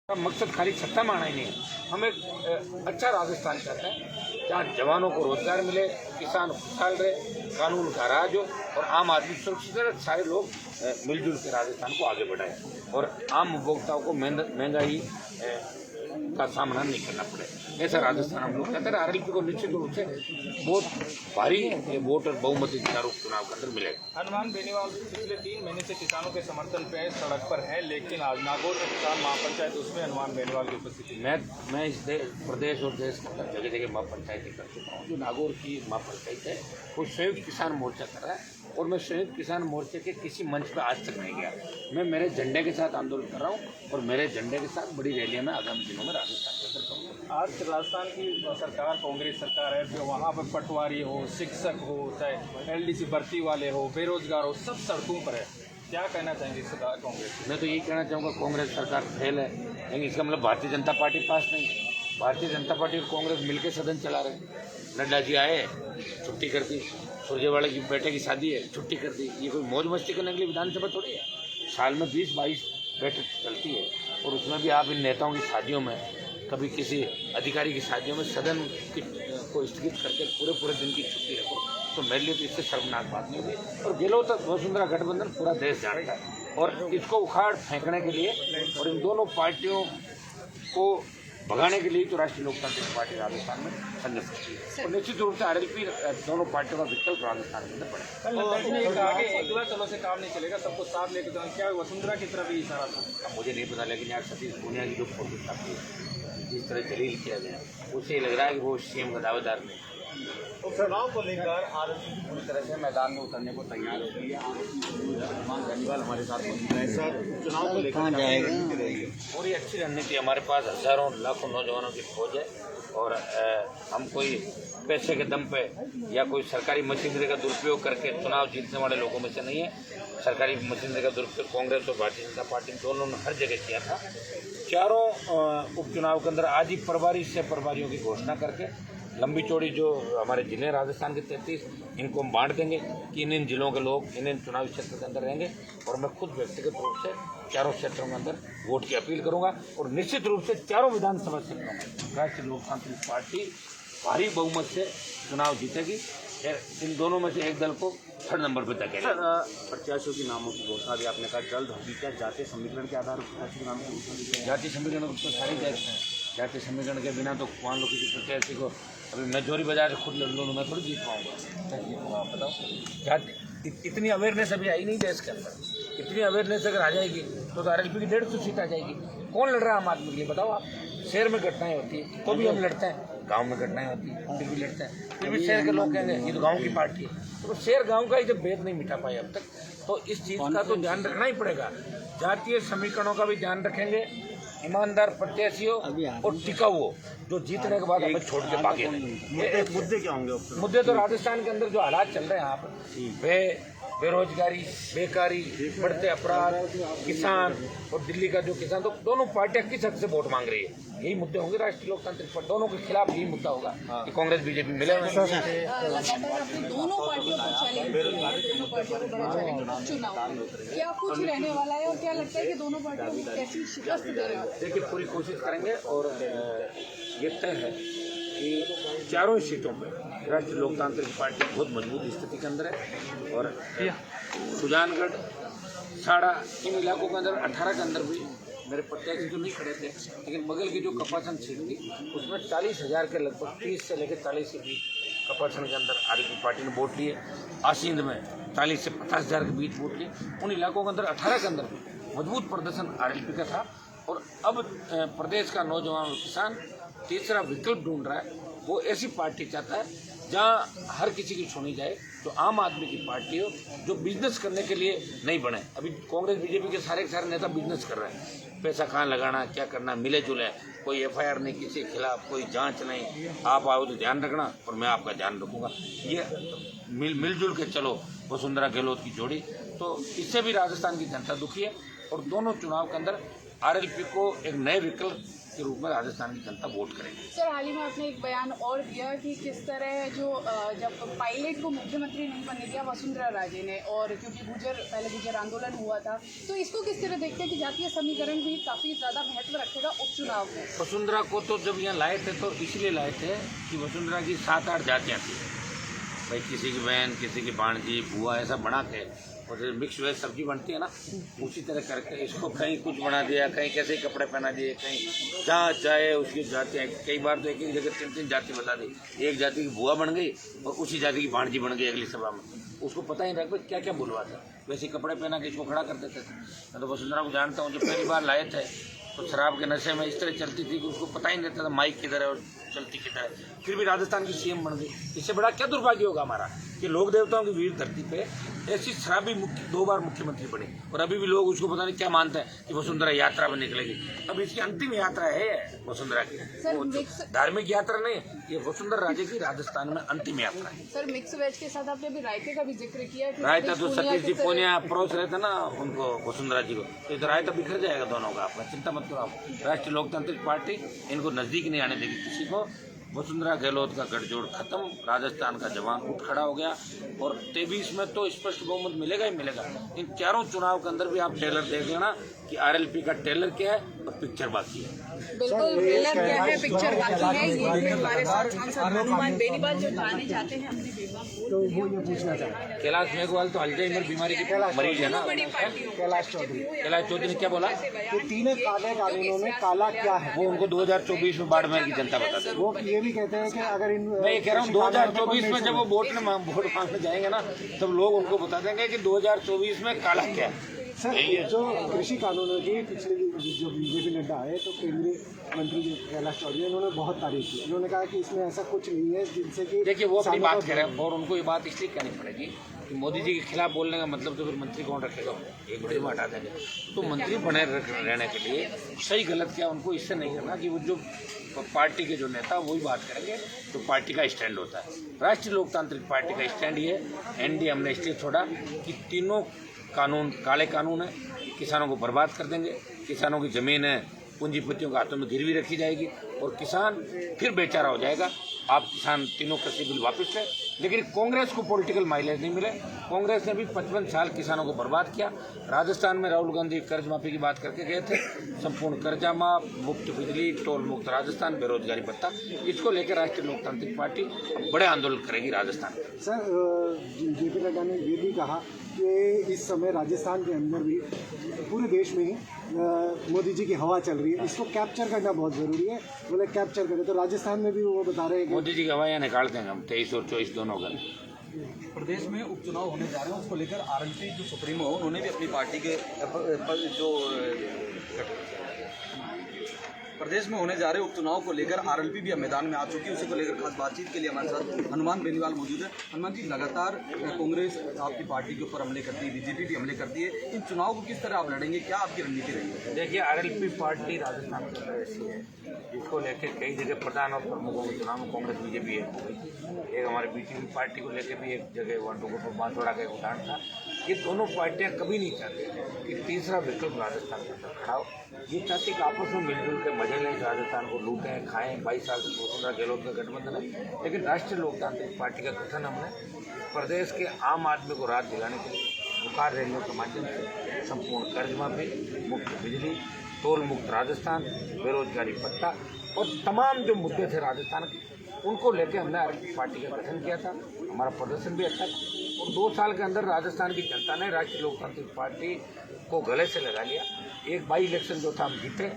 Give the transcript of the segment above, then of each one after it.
मकसद खाली सत्ता में आना ही नहीं है। हम एक अच्छा राजस्थान चाहते हैं जहाँ जवानों को रोजगार मिले, किसान खुशहाल रहे, कानून का राज हो और आम आदमी सुरक्षित रहे, सारे लोग मिलजुल के राजस्थान को आगे बढ़ाएं और आम उपभोक्ताओं को महंगाई का सामना नहीं करना पड़े। ऐसा राजस्थान हम लोग कहते हैं। आरएलपी को निश्चित रूप से बहुत भारी वोट और बहुमती चुनाव के अंदर मिलेगा। हनुमान बेनीवाल पिछले 3 महीने से किसानों के समर्थन पे सड़क पर है, लेकिन आज नागौर के किसान महापंचायत उसमें हनुमान बेनीवाल की उपस्थिति। मैं इस प्रदेश और देश के अंदर जगह जगह महापंचायतें कर चुका हूँ। जो नागौर की महापंचायत है वो संयुक्त किसान मोर्चा कर रहा है और मैं संयुक्त किसान मोर्चे के किसी मंच पर आज तक नहीं गया। मैं मेरे झंडे के साथ आंदोलन कर रहा हूँ और मेरे झंडे के साथ बड़ी रैलियां में आगामी दिनों में राजस्थान के अंदर करूँगा। आज राजस्थान की सरकार कांग्रेस सरकार है, जो वहाँ पर पटवारी हो, शिक्षक हो, चाहे एलडीसी भर्ती वाले हो, बेरोजगार हो, सब सड़कों पर है। क्या कहना चाहेंगे सरकार कांग्रेस? मैं तो यही कहना चाहूँगा कांग्रेस सरकार फेल है, लेकिन इसका मतलब भारतीय जनता पार्टी पास नहीं है। भारतीय जनता पार्टी और कांग्रेस मिलकर सदन चला रहे। नड्डा जी आए, छुट्टी कर दी। सुरजेवाला की बेटे की शादी है, छुट्टी कर दी। ये कोई मौज मस्ती करने के लिए विधानसभा थोड़ी है। साल में 20-22 बैठक चलती है और उसमें भी आप इन नेताओं की शादियों में, कभी किसी अधिकारी की शादियों में सदन को स्थगित करके पूरे दिन की छुट्टी रखो, तो मेरे लिए तो इससे शर्मनाक बात नहीं हुई। और गहलोत वसुंधरा गठबंधन पूरा देश जानता है और इसको उखाड़ फेंकने के लिए और इन दोनों पार्टियों को भगाने के लिए तो राष्ट्रीय लोकतांत्रिक पार्टी राजस्थान में संघर्ष करती है और निश्चित रूप से आरएलपी दोनों पार्टियों का विकल्प राजस्थान के अंदर पड़ेगा। आगे एकला चलो से काम नहीं चलेगा, सबको साथ लेकर जाना। क्या वसुंधरा की तरफ भी इशारा था? अब मुझे नहीं पता, लेकिन यार सतीश पूनिया की जो फोटो छापी है, जिस तरह दलील किया गया, उससे लग रहा है कि वो सीएम का दावेदार नहीं। तो चुनाव को लेकर आरएलपी पूरी तरह से मैदान में उतरने को तैयार हो गई है। हनुमान बेनीवाल हमारे साथ चुनाव को लेकर पूरी अच्छी रणनीति। हमारे पास हजारों लाखों नौजवानों की फौज है और हम कोई पैसे के दम पे या कोई सरकारी मशीनरी का दुरुपयोग करके चुनाव जीतने वाले लोगों में से नहीं है। सरकारी मशीनरी का दुरुपयोग कांग्रेस और भारतीय जनता पार्टी दोनों ने हर जगह किया था। चारों उपचुनाव के अंदर आज ही प्रभारी से प्रभारियों की घोषणा करके लंबी चौड़ी जो हमारे जिले राजस्थान के 33 इनको हम बांट देंगे कि इन जिलों के लोग इन चुनावी क्षेत्र के अंदर रहेंगे और मैं खुद व्यक्तिगत रूप से चारों क्षेत्रों के अंदर वोट की अपील करूंगा और निश्चित रूप से चारों विधानसभा क्षेत्रों में राष्ट्रीय लोकतांत्रिक पार्टी भारी बहुमत से चुनाव जीतेगी। इन दोनों में से एक दल को 3rd नंबर पर तकेगा। प्रत्याशियों के नामों की घोषणा भी आपने कहा जल्द होगी। क्या जातीय समीकरण के आधार पर जातीय समीकरण तो सारे जाते हैं। जातीय समीकरण के बिना तो मान लो किसी प्रत्याशी को अभी मैं जोरी बाजार खुद लड़ लूँ, मैं थोड़ी जीत पाऊँगा। बताओ, जाति इतनी अवेयरनेस अभी आई नहीं देश के अंदर। इतनी अवेयरनेस अगर आ जाएगी तो आरएलपी की 150 सीट आ जाएगी। कौन लड़ रहा है आम आदमी के लिए? बताओ आप। शहर में घटनाएं होती है तो भी हम लड़ते हैं, गांव में घटनाएं होती है फिर भी लड़ते हैं, फिर भी शहर के लोग कहेंगे ये तो गांव की पार्टी है। तो शहर गांव का ही जब भेद नहीं मिटा पाए अब तक, तो इस चीज़ का तो ध्यान रखना ही पड़ेगा। जातीय समीकरणों का भी ध्यान रखेंगे, ईमानदार प्रत्याशी हो और टिकाऊ हो, जो जीतने के बाद हमें छोड़ के भागे नहीं। मुद्दे क्या होंगे? मुद्दे तो राजस्थान के अंदर जो हालात चल रहे हैं यहाँ पर, बेरोजगारी, बेकारी, बढ़ते अपराध, किसान और दिल्ली का जो किसान, तो दोनों पार्टियां किस हद से वोट मांग रही है, यही मुद्दे होंगे राष्ट्रीय लोकतांत्रिक पार्टी। दोनों के खिलाफ यही मुद्दा होगा कि कांग्रेस बीजेपी मिले हुए दोनों पार्टियों को चैलेंज दोनों पार्टियों को बड़ा चैलेंज चुनाव क्या कुछ रहने वाला है और क्या लगता है कि दोनों पार्टियों को कैसी शिकस्त दे रहे हैं? देखिए, पूरी कोशिश करेंगे और ये तय है कि चारों सीटों पर राष्ट्रीय लोकतांत्रिक पार्टी बहुत मजबूत स्थिति के अंदर है और सुजानगढ़, साड़ा, इन इलाकों के अंदर 18 के अंदर भी मेरे प्रत्याशी तो नहीं खड़े थे, लेकिन बगल की जो कपासन सीट थी उसमें 40,000 के लगभग 30 से लेकर 40 के बीच कपासन के अंदर आरएलपी पार्टी ने वोट लिए। आसींद में 40 से 50,000 के बीच वोट लिए। उन इलाकों के अंदर 18 के अंदर भी मजबूत प्रदर्शन आरएलपी का था और अब प्रदेश का नौजवान किसान तीसरा विकल्प ढूंढ रहा है। वो ऐसी पार्टी चाहता है जहाँ हर किसी की सुनी जाए, जो आम आदमी की पार्टी हो, जो बिजनेस करने के लिए नहीं बने। अभी कांग्रेस बीजेपी के सारे नेता बिजनेस कर रहे हैं, पैसा कहाँ लगाना, क्या करना, मिले जुले, कोई एफआईआर नहीं किसी के खिलाफ, कोई जांच नहीं। आप आओ तो ध्यान रखना और मैं आपका ध्यान रखूँगा। ये मिलजुल के चलो वसुंधरा गहलोत की जोड़ी, तो इससे भी राजस्थान की जनता दुखी है और दोनों चुनाव के अंदर आरएलपी को एक नए विकल्प के रूप में राजस्थान की जनता वोट करेगी। सर, हाल ही में आपने एक बयान और दिया कि किस तरह जो जब पायलट को मुख्यमंत्री नहीं बनने दिया वसुंधरा राजे ने, और क्योंकि पहले गुर्जर आंदोलन हुआ था, तो इसको किस तरह देखते हैं कि जातीय समीकरण भी काफ़ी ज़्यादा महत्व रखेगा चुनाव में? वसुंधरा को तो जब यहाँ लाए थे तो इसलिए लाए थे कि वसुंधरा की 7-8 जातियाँ थी भाई, किसी की बहन, किसी की भांजी, बुआ, ऐसा बना के और जो मिक्स वेज सब्जी बनती है ना, उसी तरह करके इसको कहीं कुछ बना दिया, कहीं कैसे कपड़े पहना दिए, कहीं जहाँ चाहे उसकी जातियाँ। कई बार तो एक एक जगह 3-3 जाति बता दी, एक जाति की बुआ बन गई और उसी जाति की भांजी बन गई अगली सभा में। उसको पता ही नहीं क्या क्या बुलवाता, वैसे कपड़े पहना के इसको खड़ा कर देते थे। मैं तो वसुंधरा को जानता हूँ, जो पहली बार लाए थे तो शराब के नशे में इस तरह चलती थी कि उसको पता ही नहीं रहता था माइक किधर है और चलती किधर है, फिर भी राजस्थान की सीएम बन गई। इससे बड़ा क्या दुर्भाग्य होगा हमारा कि लोक देवताओं की वीर धरती पे ऐसी शराबी 2 बार मुख्यमंत्री बनी और अभी भी लोग उसको पता नहीं क्या मानते हैं कि वसुंधरा यात्रा में निकलेगी। अब इसकी अंतिम यात्रा है वसुंधरा की, वो धार्मिक यात्रा नहीं, ये वसुंधरा राजे की राजस्थान में अंतिम यात्रा है। सर, मिक्स वेज के साथ आपने अभी रायते का भी जिक्र किया। रायता तो सतीश जी पूनिया परोस रहे थे ना उनको, वसुंधरा जी को, तो रायता बिखर जाएगा दोनों का। आपका चिंता मत करो आप। राष्ट्रीय लोकतांत्रिक पार्टी इनको नजदीक नहीं आने देगी किसी को। वसुंधरा गहलोत का गठजोड़ खत्म, राजस्थान का जवान उठ खड़ा हो गया और 23 में तो स्पष्ट बहुमत मिलेगा ही मिलेगा। इन चारों चुनाव के अंदर भी आप ट्रेलर देख लेना कि आरएलपी का ट्रेलर क्या है और पिक्चर बाकी है। बिल्कुल, ट्रेलर क्या है, पिक्चर बाकी है। ये भी हमारे साथ सांसद हनुमान बेनीवाल जो जाने चाहते हैं अपनी बेगम को, तो वो ये पूछना चाहते हैं। कैलाश मेघवाल तो अल्जाइमर बीमारी की मरीज है ना। कैलाश चौधरी ने क्या बोला कि 3 काले कानूनों में काला क्या है, वो उनको 2024 में बाढ़ में की जनता बता देगी। वो ये भी कहते हैं कि अगर मैं ये कह रहा हूँ 2024 में जब वो वोट मांगने जाएंगे ना, तब लोग उनको बता देंगे कि 2024 में काला क्या है। सर, जो कृषि कानूनों की पिछले जो बीजेपी नड्डा आए तो केंद्रीय मंत्री जो कैलाश चौधरी उन्होंने बहुत तारीफ की। उन्होंने कहा कि इसमें ऐसा कुछ नहीं है जिनसे कि देखिए वो अपनी बात कह रहे हैं और उनको ये बात इसलिए कहनी पड़ेगी कि मोदी जी के खिलाफ बोलने का मतलब तो फिर मंत्री कौन रखेगा, एक बड़े में हटा देंगे। तो मंत्री बने रहने के लिए सही गलत क्या उनको इससे नहीं करना कि वो जो पार्टी के जो नेता वही बात करेंगे तो पार्टी का स्टैंड होता है। राष्ट्रीय लोकतांत्रिक पार्टी का स्टैंड ये एनडीए हमने इसलिए छोड़ा कि तीनों कानून काले कानून है, किसानों को बर्बाद कर देंगे, किसानों की ज़मीन है पूंजीपतियों के हाथों में गिरवी रखी जाएगी और किसान फिर बेचारा हो जाएगा। आप किसान तीनों कृषि बिल वापस लें, लेकिन कांग्रेस को पॉलिटिकल माइलेज नहीं मिले। कांग्रेस ने भी 55 साल किसानों को बर्बाद किया। राजस्थान में राहुल गांधी कर्ज माफी की बात करके गए थे, संपूर्ण कर्जा माफ, मुफ्त बिजली, टोल मुक्त राजस्थान, बेरोजगारी भत्ता, इसको लेकर राष्ट्रीय लोकतांत्रिक पार्टी बड़े आंदोलन करेगी राजस्थान में। सर, जेपी नड्डा ने ये भी कहा कि इस समय राजस्थान के अंदर भी पूरे देश में ही मोदी जी की हवा चल रही है, इसको कैप्चर करना बहुत ज़रूरी है। बोले कैप्चर करें तो राजस्थान में भी वो बता रहे हैं कि मोदी जी की हवा यहाँ निकाल देंगे हम 23 और 24 दोनों का। प्रदेश में उपचुनाव होने जा रहे हैं, उसको लेकर आरएलपी जो सुप्रीमो हो उन्होंने भी अपनी पार्टी के जो प्रदेश में होने जा रहे उपचुनाव को लेकर आरएलपी भी मैदान में आ चुकी है। उसी को लेकर खास बातचीत के लिए हमारे साथ हनुमान बेनीवाल मौजूद है। हनुमान जी, लगातार कांग्रेस आपकी पार्टी के ऊपर हमले करती है, बीजेपी भी हमले करती है, इन चुनाव को किस तरह आप लड़ेंगे, क्या आपकी रणनीति रहेगी? देखिए, आरएलपी पार्टी राजस्थान के अंदर ऐसी है जिसको लेकर कई जगह प्रधान और प्रमुखों के चुनाव में कांग्रेस बीजेपी एक हमारे बीजेपी पार्टी को लेकर भी एक जगह वाटों बांसवाड़ा का एक उदाहरण था। ये दोनों पार्टियां कभी नहीं चाहती कि तीसरा विकल्प राजस्थान के अंदर खड़ा हो। ये चाहती कि आपस में मिलजुल के मजे लें, राजस्थान को लूटें खाएं। 22 साल से वसुंधरा गहलोत का गठबंधन है, लेकिन राष्ट्रीय लोकतांत्रिक पार्टी का गठन हमने प्रदेश के आम आदमी को राहत दिलाने के लिए बुखार रैलियों के माध्यम से संपूर्ण कर्ज माफी, मुफ्त बिजली, टोल मुक्त राजस्थान, बेरोजगारी भत्ता और तमाम जो मुद्दे थे राजस्थान के, उनको लेकर हमने आरएलपी पार्टी का गठन किया था। हमारा प्रदर्शन भी अच्छा था और 2 साल के अंदर राजस्थान की जनता ने राष्ट्रीय लोकतांत्रिक पार्टी को गले से लगा लिया। एक बाई इलेक्शन जो था हम जीते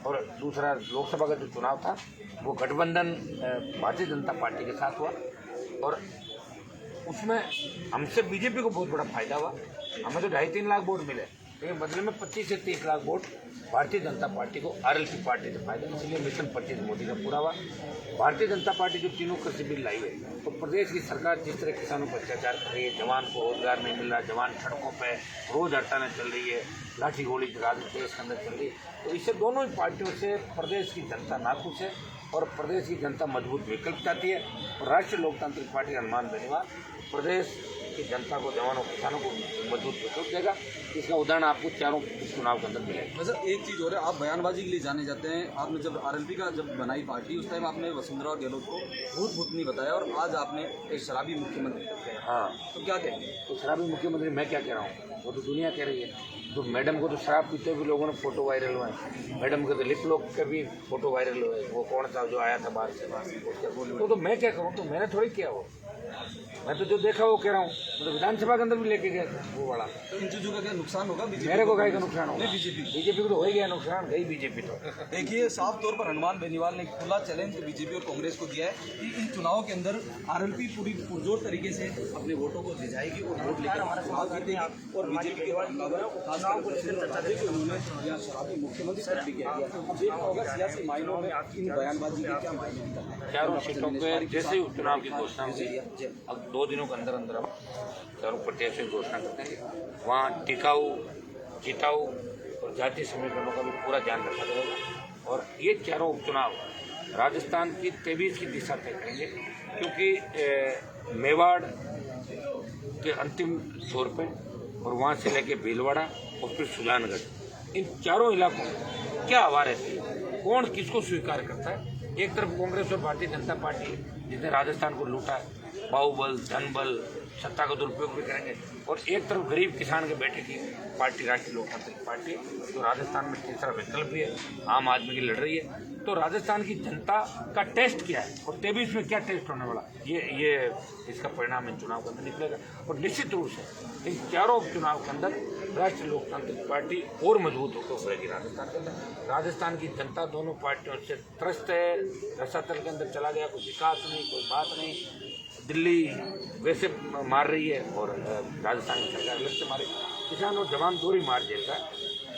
और दूसरा लोकसभा का जो चुनाव था वो गठबंधन भारतीय जनता पार्टी के साथ हुआ और उसमें हमसे बीजेपी को बहुत बड़ा फायदा हुआ। हमें तो 2.5-3 लाख वोट मिले, लेकिन बदले में 25 से 30 लाख वोट भारतीय जनता पार्टी को आरएलपी पार्टी से फायदा, इसलिए मिशन 25 मोदी का पूरा हुआ। भारतीय जनता पार्टी जो तीनों कृषि बिल लाई है, तो प्रदेश की सरकार जिस तरह किसानों पर अत्याचार कर रही है, जवान को रोजगार नहीं मिल रहा, जवान सड़कों पर रोज हड़तालें चल रही है, लाठी गोली देश के अंदर चल रही है, तो इससे दोनों ही पार्टियों से प्रदेश की जनता नाखुश है और प्रदेश की जनता मजबूत विकल्प चाहती है। और राष्ट्रीय लोकतांत्रिक पार्टी हनुमान बेनीवाल प्रदेश की जनता को, जवानों किसानों को मजबूत विकल्प देगा। इसका उदाहरण आपको चारों चुनाव के अंदर मिलेगा। वैसे एक चीज़ और है, आप बयानबाजी के लिए जाने जाते हैं। आपने जब आरएलपी का जब बनाई पार्टी, उस टाइम आपने वसुंधरा गहलोत को भूत नहीं बताया और आज आपने एक शराबी मुख्यमंत्री। हाँ, तो क्या कहेंगे? तो शराबी मुख्यमंत्री मैं क्या कह रहा हूँ, वो तो दुनिया कह रही है। तो मैडम को तो शराब पीते भी लोगों ने फोटो वायरल हुए, मैडम के तो लिप लॉक के भी फोटो वायरल हुए। वो कौन सा जो आया था बाहर से, तो मैं क्या करूँ, तो मैंने थोड़ी किया वो, मैं तो जो देखा वो कह रहा हूँ। तो विधानसभा के अंदर भी लेके गए वो वाला। तो इन चीज़ों का क्या नुकसान होगा बीजेपी? मेरे को कहीं का नुकसान होगा? बीजेपी को तो हो ही गया नुकसान, गई बीजेपी तो। देखिए, साफ तौर पर हनुमान बेनीवाल ने एक खुला चैलेंज बीजेपी और कांग्रेस को दिया है कि इन चुनाव के अंदर आरएलपी पूरी पुरजोर तरीके से अपने वोटों को रिझाएगी और वोट लेकर हमारा चुनाव जीतेगी। और बीजेपी के हमलावर उन्होंने यहाँ शराबी मुख्यमंत्री तक भी किया गया। अब देखना होगा सियासी मायनों में इन बयानबाजी के क्या मायने निकलते हैं। चारों सीटों पे जैसे ही उपचुनाव की घोषणा हुई, अब 2 दिनों के अंदर अंदर हम चारों प्रत्याशियों की घोषणा करते हैं। वहाँ टिकाऊ, जिताऊ और जातीय समीकरणों का भी पूरा ध्यान रखा जाएगा। और ये चारों उपचुनाव राजस्थान की 23 की दिशा तय करेंगे, क्योंकि मेवाड़ के अंतिम छोर पे और वहाँ से लेके भीलवाड़ा और फिर सुजानगढ़, इन चारों इलाकों में क्या हवा रहती है, कौन किसको स्वीकार करता है। एक तरफ कांग्रेस और भारतीय जनता पार्टी जिसने राजस्थान को लूटा है, बाहुबल, धनबल, सत्ता का दुरुपयोग भी करेंगे। और एक तरफ गरीब किसान के बेटे की पार्टी राष्ट्रीय लोकतांत्रिक पार्टी, जो राजस्थान में तीसरा विकल्प भी है, आम आदमी की लड़ रही है। तो राजस्थान की जनता का टेस्ट क्या है और 23 में क्या टेस्ट होने वाला, ये इसका परिणाम इन चुनाव के अंदर निकलेगा। और निश्चित रूप से इन चारों उपचुनाव के अंदर राष्ट्रीय लोकतांत्रिक पार्टी और मजबूत होकर उभरेगी राजस्थान के अंदर। राजस्थान की जनता दोनों पार्टियों से त्रस्त है, रसातल के अंदर चला गया, कोई विकास नहीं, कोई बात नहीं। दिल्ली वैसे मार रही है और राजस्थान की सरकार अलग से मारे। किसान और जवान दोहरी मार झेल रहा है,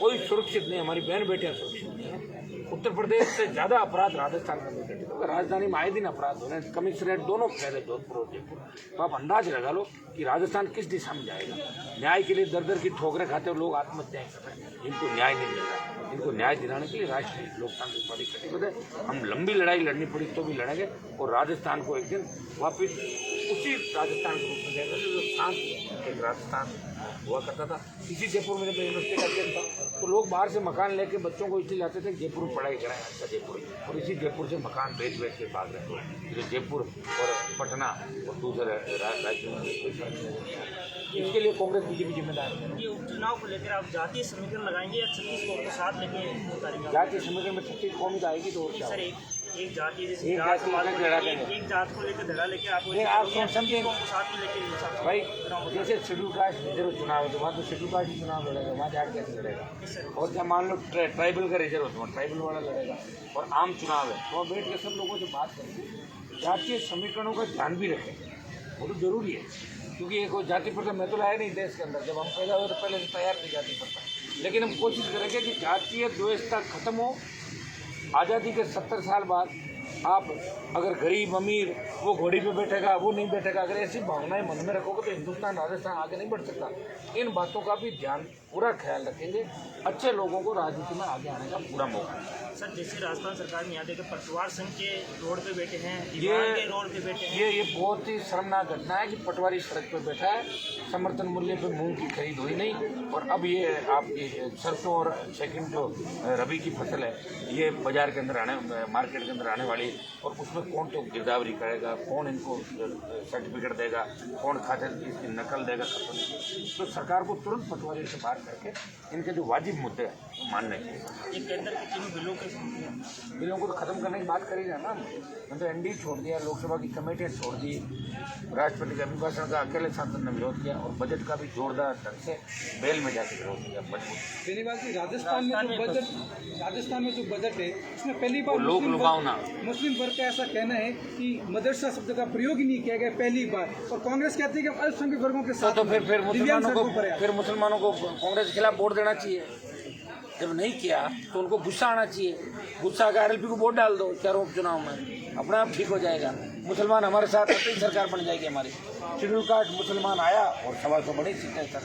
कोई सुरक्षित नहीं, हमारी बहन बेटियां सुरक्षित नहीं है। उत्तर प्रदेश से ज़्यादा अपराध राजस्थान में घटित होगा। राजधानी में आए दिन अपराध हो रहे हैं, कमिश्नरेट दोनों फैले, जोधपुर और जयपुर। तो आप अंदाज लगा लो कि राजस्थान किस दिशा में जाएगा। न्याय के लिए दर दर की ठोकरें खाते हुए लोग आत्महत्याएं कर रहे हैं, इनको न्याय नहीं मिल रहा। इनको न्याय दिलाने के लिए राष्ट्रीय लोकतांत्रिक पार्टी कटिबद्ध है। हम लंबी लड़ाई लड़नी पड़ी तो भी लड़ेंगे और राजस्थान को एक दिन वापिस उसी राजस्थान के रूप में जाएगा जो शांत एक राजस्थान हुआ करता था। इसी जयपुर में जब यूनिवर्सिटी का अध्ययन था तो लोग बाहर से मकान लेके बच्चों को इसलिए लाते थे जयपुर में पढ़ाई कराएं, अच्छा जयपुर। और इसी जयपुर से मकान बेच के भाग रहे थे, जो जयपुर और पटना और दूसरे राज्यों में। इसके लिए कांग्रेस बीजेपी जिम्मेदार है। ये उपचुनाव को लेकर आप जातीय समीकरण लगाएंगे या 36 कौम को साथ लेके उतारेंगे? जातीय समीकरण में 36 कौम तो आएगी तो क्या सर एक जाति जैसे एक जात को लेकर लड़ा देंगे। एक जात को लेकर धड़ा लेके आप समझें साथ में लेके भाई, जैसे शेड्यूल कास्ट रिजर्व चुनाव है तो वहाँ तो शेड्यूल कास्ट ही चुनाव लड़ेगा, वहाँ जाट कैसे लड़ेगा। और जब मान लो ट्राइबल का रिजर्व है तो ट्राइबल वाला लड़ेगा। और आम चुनाव है तो वहाँ बैठ के सब लोगों से बात करेंगे, जातीय समीकरणों का ध्यान भी रखें, वो तो जरूरी है। क्योंकि एक जाति प्रथा मैं तो लाया नहीं देश के अंदर, जब हम पैदा हुए तो पहले से तैयार थी जाति प्रथा। लेकिन हम कोशिश करेंगे कि जातीय द्वेषता खत्म हो। आज़ादी के 70 साल बाद आप अगर गरीब अमीर वो घोड़ी पे बैठेगा वो नहीं बैठेगा, अगर ऐसी भावनाएं मन में रखोगे तो हिंदुस्तान राजस्थान आगे नहीं बढ़ सकता। इन बातों का भी ध्यान पूरा ख्याल रखेंगे, अच्छे लोगों को राजनीति में आगे आने का पूरा मौका है। सर जैसे राजस्थान सरकार में यहाँ देखिए पटवार संघ के रोड पे बैठे हैं, ये रोड पे बैठे हैं। ये बहुत ही शर्मनाक घटना है कि पटवारी सड़क पर बैठा है, समर्थन मूल्य पे मूंग की खरीद हुई नहीं। और अब ये आपकी सरसों और सेकंड जो रबी की फसल है ये बाजार के अंदर मार्केट के अंदर आने वाली, और उसमें कौन तो गिरदावरी करेगा, कौन इनको सर्टिफिकेट देगा, कौन खाते इसकी नकल देगा। तो सरकार को तुरंत पटवारी से बात करके इनके जो वाजिब मुद्दे हैं वो मानने चाहिए। ये केंद्र के तीनों बिलों को तो खत्म करने की बात करेगा ना। मैं तो एनडी छोड़ दिया, लोकसभा की कमेटियाँ छोड़ दी, राष्ट्रपति के अभिभाषण का अकेले सांसद ने विरोध किया और बजट का भी जोरदार ढंग से बेल में जाकर विरोध किया। बेनीवाल जी, राजस्थान में जो बजट है इसमें पहली बार लोग लुभावना मुस्लिम वर्ग का ऐसा कहना है कि मदरसा शब्द का प्रयोग ही नहीं किया गया पहली बार, और कांग्रेस कहती है कि अल्पसंख्यक वर्गों के साथ तो फिर मुसलमानों को कांग्रेस के खिलाफ वोट देना चाहिए। जब नहीं किया तो उनको गुस्सा आना चाहिए, गुस्सा आकर आरएलपी को वोट डाल दो चारों उपचुनाव में, अपने आप ठीक हो जाएगा। मुसलमान हमारे साथ आते ही सरकार बन जाएगी हमारी। शेड्यूल कास्ट मुसलमान आया और 125 बड़ी सीटें सर।